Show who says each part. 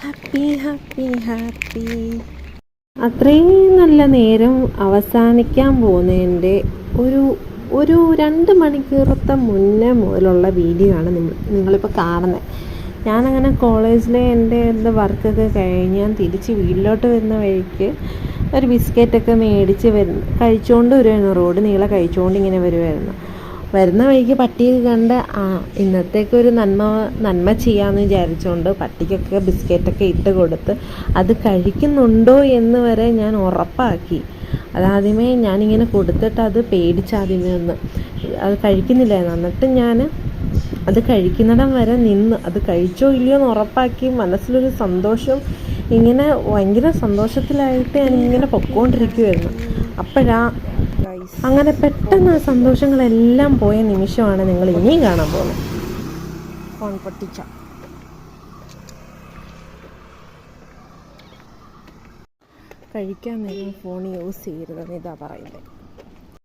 Speaker 1: Happy happy happy. അത്രയും നല്ല നേരം അവസാനിക്കാൻ പോകുന്നതിൻ്റെ ഒരു ഒരു 2 മണിക്കൂറത്തെ മുന്നേ മുതലുള്ള വീഡിയോ ആണ് നിങ്ങളിപ്പോൾ കാണുന്നത്. ഞാനങ്ങനെ കോളേജിലെ എൻ്റെ വർക്കൊക്കെ കഴിഞ്ഞ് ഞാൻ തിരിച്ച് വീട്ടിലോട്ട് വരുന്ന വഴിക്ക് ഒരു ബിസ്ക്കറ്റൊക്കെ മേടിച്ച് കഴിച്ചുകൊണ്ട് വരുമായിരുന്നു. റോഡ് നീളെ കഴിച്ചുകൊണ്ട് ഇങ്ങനെ വരുന്ന വഴിക്ക് പട്ടിയൊക്കെ കണ്ട് ഇന്നത്തേക്ക് ഒരു നന്മ ചെയ്യാമെന്ന് വിചാരിച്ചുകൊണ്ട് പട്ടിക്കൊക്കെ ബിസ്ക്കറ്റൊക്കെ ഇട്ട് കൊടുത്ത് അത് കഴിക്കുന്നുണ്ടോ എന്ന് വരെ ഞാൻ ഉറപ്പാക്കി. അതാദ്യമേ ഞാനിങ്ങനെ കൊടുത്തിട്ട് അത് പേടിച്ചാദ്യമേ ഒന്ന് അത് കഴിക്കുന്നില്ലായിരുന്നു. എന്നിട്ട് ഞാൻ അത് കഴിക്കുന്നിടം വരെ നിന്ന് അത് കഴിച്ചോ ഇല്ലയോ എന്ന് ഉറപ്പാക്കി. മനസ്സിലൊരു സന്തോഷം, ഇങ്ങനെ ഭയങ്കര സന്തോഷത്തിലായിട്ട് ഞാനിങ്ങനെ പൊക്കോണ്ടിരിക്കുമായിരുന്നു. അങ്ങനെ പെട്ടെന്ന് ആ സന്തോഷങ്ങളെല്ലാം പോയ നിമിഷമാണ് നിങ്ങൾ ഇനിയും കാണാൻ പോകുന്നത്. ഫോൺ പൊട്ടിച്ച കഴിക്കാൻ നേരം ഫോൺ യൂസ് ചെയ്യരുതെന്ന് ഇതാ പറയുന്നത്.